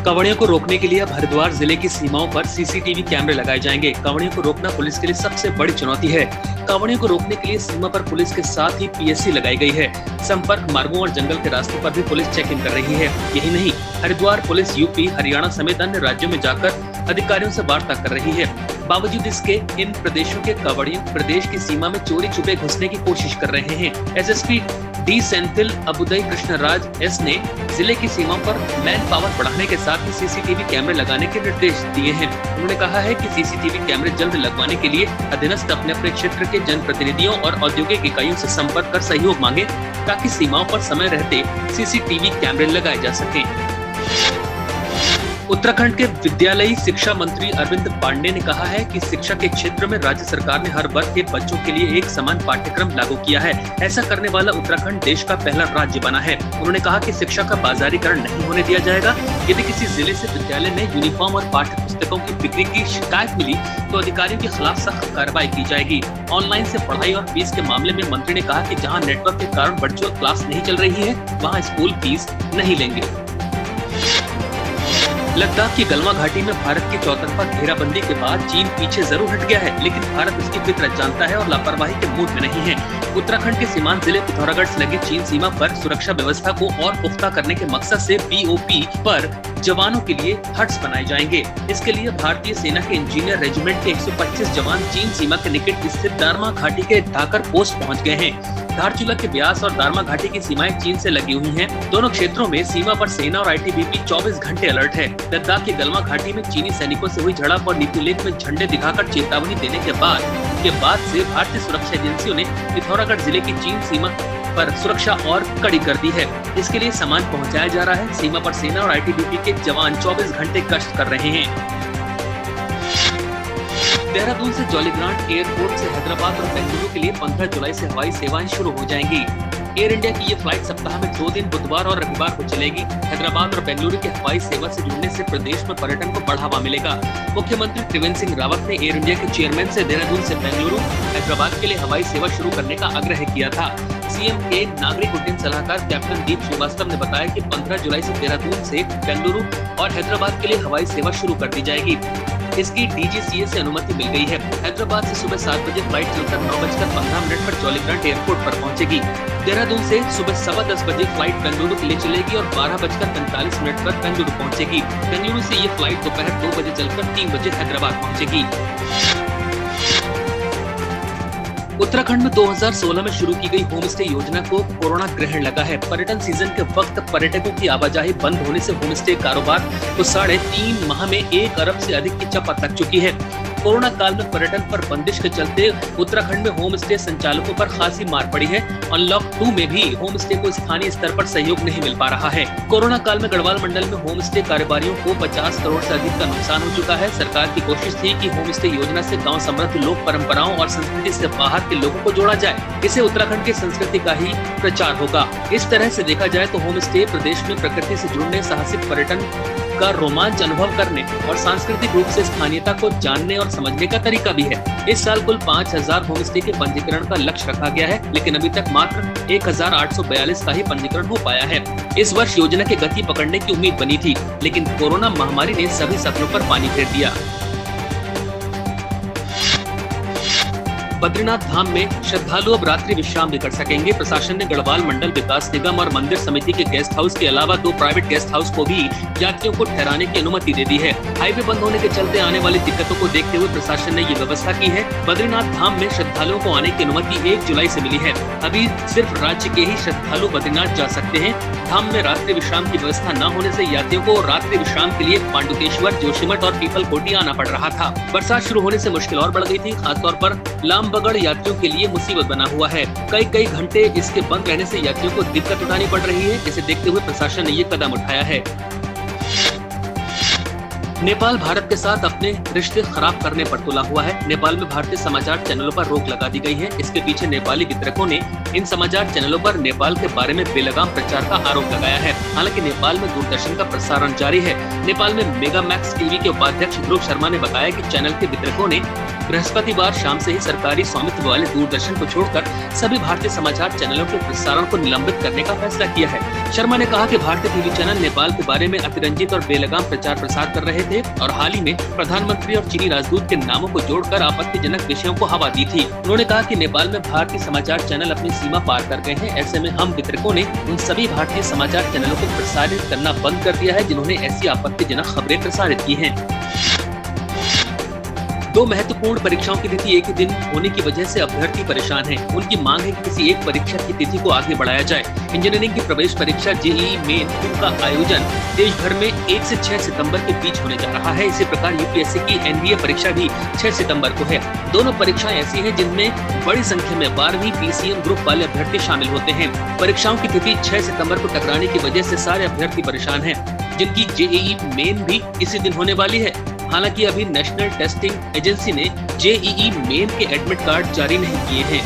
कांवड़ियों को रोकने के लिए अब हरिद्वार जिले की सीमाओं पर सीसीटीवी कैमरे लगाए जाएंगे। कांवड़ियों को रोकना पुलिस के लिए सबसे बड़ी चुनौती है। कांवड़ियों को रोकने के लिए सीमा पर पुलिस के साथ ही पीएससी लगाई गई है। संपर्क मार्गों और जंगल के रास्तों पर भी पुलिस चेकिंग कर रही है। यही नहीं, हरिद्वार पुलिस यूपी, हरियाणा समेत अन्य राज्यों में जाकर अधिकारियों से वार्ता कर रही है। बावजूद इसके इन प्रदेशों के कांवड़ियों प्रदेश की सीमा में चोरी छुपे घुसने की कोशिश कर रहे हैं। SSP D Senthil Avudai Krishnaraj S ने जिले की सीमाओं पर मैन पावर बढ़ाने के साथ ही सीसीटीवी कैमरे लगाने के निर्देश दिए हैं। उन्होंने कहा है कि सीसीटीवी कैमरे जल्द लगवाने के लिए अधीनस्थ अपने अपने क्षेत्र के जनप्रतिनिधियों और औद्योगिक इकाइयों से संपर्क कर सहयोग मांगे, ताकि सीमाओं पर समय रहते सीसीटीवी कैमरे लगाए जा सकें। उत्तराखंड के विद्यालयी शिक्षा मंत्री अरविंद पांडे ने कहा है कि शिक्षा के क्षेत्र में राज्य सरकार ने हर वर्ग के बच्चों के लिए एक समान पाठ्यक्रम लागू किया है। ऐसा करने वाला उत्तराखंड देश का पहला राज्य बना है। उन्होंने कहा कि शिक्षा का बाजारीकरण नहीं होने दिया जाएगा। यदि किसी जिले से विद्यालय में यूनिफॉर्म और पाठ्य पुस्तकों की बिक्री की शिकायत मिली तो अधिकारियों के खिलाफ सख्त कार्रवाई की जाएगी। ऑनलाइन से पढ़ाई और फीस के मामले में मंत्री ने कहा कि जहाँ नेटवर्क के कारण वर्चुअल क्लास नहीं चल रही है, वहाँ स्कूल फीस नहीं लेंगे। लद्दाख की गलवां घाटी में भारत की चौतरफा घेराबंदी के बाद चीन पीछे जरूर हट गया है, लेकिन भारत उसकी फितरत जानता है और लापरवाही के मूड में नहीं है। उत्तराखंड के सीमांत जिले पिथौरागढ़ से लगे चीन सीमा पर सुरक्षा व्यवस्था को और पुख्ता करने के मकसद से बीओपी पर जवानों के लिए हट्स बनाए जाएंगे। इसके लिए भारतीय सेना के इंजीनियर रेजिमेंट के 125 जवान चीन सीमा के निकट स्थित दारमा घाटी के ढाकर पोस्ट पहुंच गए हैं। धारचूला के ब्यास और दारमा घाटी की सीमाएं चीन से लगी हुई हैं। दोनों क्षेत्रों में सीमा पर सेना और आईटीबीपी 24 घंटे अलर्ट है। लद्दाख की गलवां घाटी में चीनी सैनिकों से हुई झड़प और नीतू लेक में झंडे दिखाकर चेतावनी देने के बाद से भारतीय सुरक्षा एजेंसियों ने पिथौरागढ़ जिले की चीन सीमा पर सुरक्षा और कड़ी कर दी है। इसके लिए सामान पहुंचाया जा रहा है। सीमा पर सेना और आईटीबीपी के जवान 24 घंटे गश्त कर रहे हैं। देहरादून से जॉलीग्रांट एयरपोर्ट से हैदराबाद और बेंगलुरु के लिए 15 जुलाई से हवाई सेवाएं शुरू हो जाएंगी। एयर इंडिया की ये फ्लाइट सप्ताह में 2 दिन बुधवार और रविवार को चलेगी। हैदराबाद और बेंगलुरु की हवाई सेवा से जुड़ने से प्रदेश में पर्यटन को बढ़ावा मिलेगा। मुख्यमंत्री त्रिवेंद्र सिंह रावत ने एयर इंडिया के चेयरमैन से देहरादून से बेंगलुरु, हैदराबाद के लिए हवाई सेवा शुरू करने का आग्रह किया था। सीएम के नागरिक उड्डयन सलाहकार कैप्टन दीप श्रीवास्तव ने बताया कि 15 जुलाई से देहरादून से बेंगलुरु और हैदराबाद के लिए हवाई सेवा शुरू कर दी जाएगी। इसकी डीजीसीए से अनुमति मिल गई है। हैदराबाद से सुबह 7 बजे फ्लाइट चलकर 9:15 पर जॉलीग्रांट एयरपोर्ट पर पहुंचेगी। देहरादून से सुबह 10:15 बजे फ्लाइट बेंगलुरु के लिए चलेगी और 12:45 पर बेंगलुरु पहुंचेगी। बेंगलुरु से ये फ्लाइट दोपहर 2 बजे चलकर 3 बजे हैदराबाद पहुंचेगी। उत्तराखंड में 2016 में शुरू की गई होम स्टे योजना को कोरोना ग्रहण लगा है। पर्यटन सीजन के वक्त पर्यटकों की आवाजाही बंद होने से होम स्टे कारोबार को 3.5 माह में 1 अरब से अधिक की चपत लग चुकी है। कोरोना काल में पर्यटन पर बंदिश के चलते उत्तराखंड में होम स्टे संचालकों पर खासी मार पड़ी है। अनलॉक 2 में भी होम स्टे को स्थानीय स्तर पर सहयोग नहीं मिल पा रहा है। कोरोना काल में गढ़वाल मंडल में होम स्टे कारोबारियों को 50 करोड़ से अधिक का नुकसान हो चुका है। सरकार की कोशिश थी कि होम स्टे योजना से गाँव समृद्ध लोक परंपराओं और संस्कृति से बाहर के लोगों को जोड़ा जाए। इसे उत्तराखंड की संस्कृति का ही प्रचार होगा। इस तरह से देखा जाए तो होम स्टे प्रदेश में प्रकृति से जुड़ने, साहसिक पर्यटन का रोमांच अनुभव करने और सांस्कृतिक रूप से स्थानीयता को जानने और समझने का तरीका भी है। इस साल कुल 5000 होम स्टे के पंजीकरण का लक्ष्य रखा गया है, लेकिन अभी तक मात्र 1842 का ही पंजीकरण हो पाया है। इस वर्ष योजना की गति पकड़ने की उम्मीद बनी थी, लेकिन कोरोना महामारी ने सभी सपनों पर पानी फेर दिया। बद्रीनाथ धाम में श्रद्धालु अब रात्रि विश्राम भी कर सकेंगे। प्रशासन ने गढ़वाल मंडल विकास निगम और मंदिर समिति के गेस्ट हाउस के अलावा 2 प्राइवेट गेस्ट हाउस को भी यात्रियों को ठहराने की अनुमति दे दी है। हाईवे बंद होने के चलते आने वाली दिक्कतों को देखते हुए प्रशासन ने ये व्यवस्था की है। बद्रीनाथ धाम में श्रद्धालुओं को आने की अनुमति 1 जुलाई से मिली है। अभी सिर्फ राज्य के ही श्रद्धालु बद्रीनाथ जा सकते हैं। धाम में रात्रि विश्राम की व्यवस्था न होने से यात्रियों को रात्रि विश्राम के लिए पांडुकेश्वर, जोशीमठ और पीपलकोटी आना पड़ रहा था। बरसात शुरू होने से मुश्किल और बढ़ गई थी। खासतौर पर लामबगड़ यात्रियों के लिए मुसीबत बना हुआ है। कई घंटे इसके बंद रहने से यात्रियों को दिक्कत उठानी पड़ रही है, जिसे देखते हुए प्रशासन ने ये कदम उठाया है। नेपाल भारत के साथ अपने रिश्ते खराब करने पर तुला हुआ है। नेपाल में भारतीय समाचार चैनलों पर रोक लगा दी गई है। इसके पीछे नेपाली वितरकों ने इन समाचार चैनलों पर नेपाल के बारे में बेलगाम प्रचार का आरोप लगाया है। हालांकि नेपाल में दूरदर्शन का प्रसारण जारी है। नेपाल में मेगा मैक्स टीवी के उपाध्यक्ष ध्रुव शर्मा ने बताया कि चैनल के वितरकों ने बृहस्पतिवार शाम से ही सरकारी स्वामित्व वाले दूरदर्शन को छोड़कर सभी भारतीय समाचार चैनलों के प्रसारण को निलंबित करने का फैसला किया है। शर्मा ने कहा कि भारतीय टीवी चैनल नेपाल के बारे में अतिरंजित और बेलगाम प्रचार प्रसार कर रहे थे और हाल ही में प्रधानमंत्री और चीनी राजदूत के नामों को जोड़कर आपत्तिजनक विषयों को हवा दी थी। उन्होंने कहा कि नेपाल में भारतीय समाचार चैनल अपनी सीमा पार कर गए हैं। ऐसे में हम वितरकों ने उन सभी भारतीय समाचार चैनलों को प्रसारित करना बंद कर दिया है जिन्होंने ऐसी आपत्तिजनक खबरें प्रसारित की हैं। दो महत्वपूर्ण परीक्षाओं की तिथि एक ही दिन होने की वजह से अभ्यर्थी परेशान हैं। उनकी मांग है कि किसी एक परीक्षा की तिथि को आगे बढ़ाया जाए। इंजीनियरिंग की प्रवेश परीक्षा जेईई मेन का आयोजन देश भर में 1 से 6 सितंबर के बीच होने जा रहा है। इसी प्रकार यूपीएससी की एनडीए परीक्षा भी 6 सितंबर को है। दोनों परीक्षाएं ऐसी हैं जिनमें बड़ी संख्या में 12वीं पीसीएम ग्रुप वाले अभ्यर्थी शामिल होते हैं। परीक्षाओं की तिथि 6 सितंबर को टकराने की वजह से सारे अभ्यर्थी परेशान हैं, जिनकी जेईई मेन भी इसी दिन होने वाली है। हालांकि अभी नेशनल टेस्टिंग एजेंसी ने जेईई मेन के एडमिट कार्ड जारी नहीं किए हैं।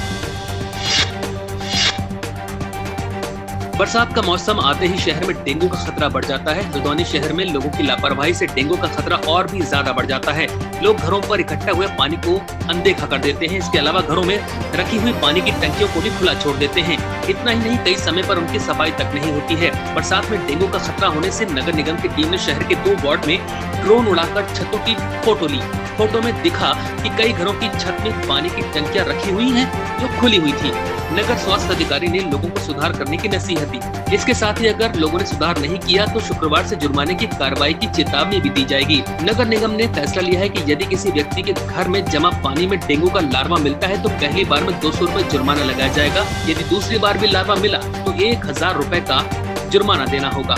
बरसात का मौसम आते ही शहर में डेंगू का खतरा बढ़ जाता है। हल्द्वानी शहर में लोगों की लापरवाही से डेंगू का खतरा और भी ज्यादा बढ़ जाता है। लोग घरों पर इकट्ठा हुए पानी को अनदेखा कर देते हैं। इसके अलावा घरों में रखी हुई पानी की टंकियों को भी खुला छोड़ देते हैं। इतना ही नहीं, कई समय पर उनकी सफाई तक नहीं होती है। बरसात में डेंगू का खतरा होने से नगर निगम की टीम ने शहर के 2 वार्ड में ड्रोन उड़ाकर छतों की फोटो ली। फोटो में दिखा कि कई घरों की छत में पानी की टंकियां रखी हुई हैं जो खुली हुई थी। नगर स्वास्थ्य अधिकारी ने लोगों को सुधार करने की नसीहत दी। इसके साथ ही अगर लोगों ने सुधार नहीं किया तो शुक्रवार से जुर्माने की कार्रवाई की चेतावनी भी दी जाएगी। नगर निगम ने फैसला लिया है कि यदि किसी व्यक्ति के घर में जमा पानी में डेंगू का लार्वा मिलता है तो पहली बार में 200 रुपए जुर्माना लगाया जाएगा। यदि दूसरी बार भी लार्वा मिला तो 1000 रुपए का जुर्माना देना होगा।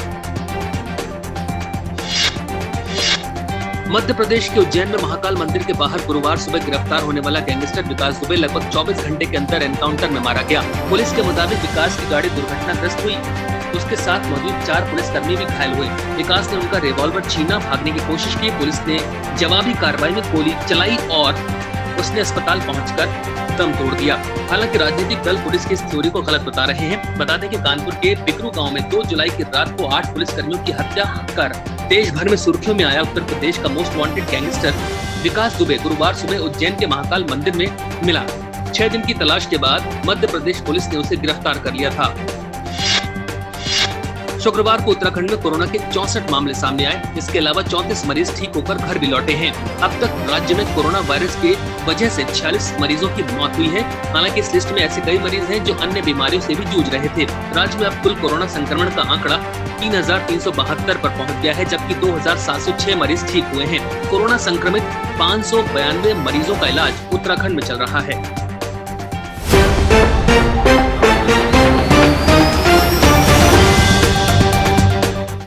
मध्य प्रदेश के उज्जैन में महाकाल मंदिर के बाहर गुरुवार सुबह गिरफ्तार होने वाला गैंगस्टर विकास दुबे लगभग 24 घंटे के अंदर एनकाउंटर में मारा गया। पुलिस के मुताबिक विकास की गाड़ी दुर्घटनाग्रस्त हुई। उसके साथ मौजूद 4 पुलिसकर्मी भी घायल हुए। विकास ने उनका रिवॉल्वर छीना, भागने की कोशिश की। पुलिस ने जवाबी कार्रवाई में गोली चलाई और उसने अस्पताल पहुंचकर दम तोड़ दिया। हालांकि राजनीतिक दल पुलिस की इस थ्योरी को गलत बता रहे हैं। बता दें कि कानपुर के बिकरू गांव में 2 जुलाई की रात को 8 पुलिसकर्मियों की हत्या कर देश भर में सुर्खियों में आया उत्तर प्रदेश का मोस्ट वांटेड गैंगस्टर विकास दुबे गुरुवार सुबह उज्जैन के महाकाल मंदिर में मिला। 6 दिन की तलाश के बाद मध्य प्रदेश पुलिस ने उसे गिरफ्तार कर लिया था। शुक्रवार को उत्तराखंड में कोरोना के 64 मामले सामने आए। इसके अलावा 34 मरीज ठीक होकर घर भी लौटे हैं। अब तक राज्य में कोरोना वायरस के वजह से 46 मरीजों की मौत हुई है। हालांकि इस लिस्ट में ऐसे कई मरीज हैं जो अन्य बीमारियों से भी जूझ रहे थे। राज्य में अब कुल कोरोना संक्रमण का आंकड़ा 3372 पर पहुंच गया है, जबकि 2706 मरीज ठीक हुए हैं। कोरोना संक्रमित 592 मरीजों का इलाज उत्तराखंड में चल रहा है।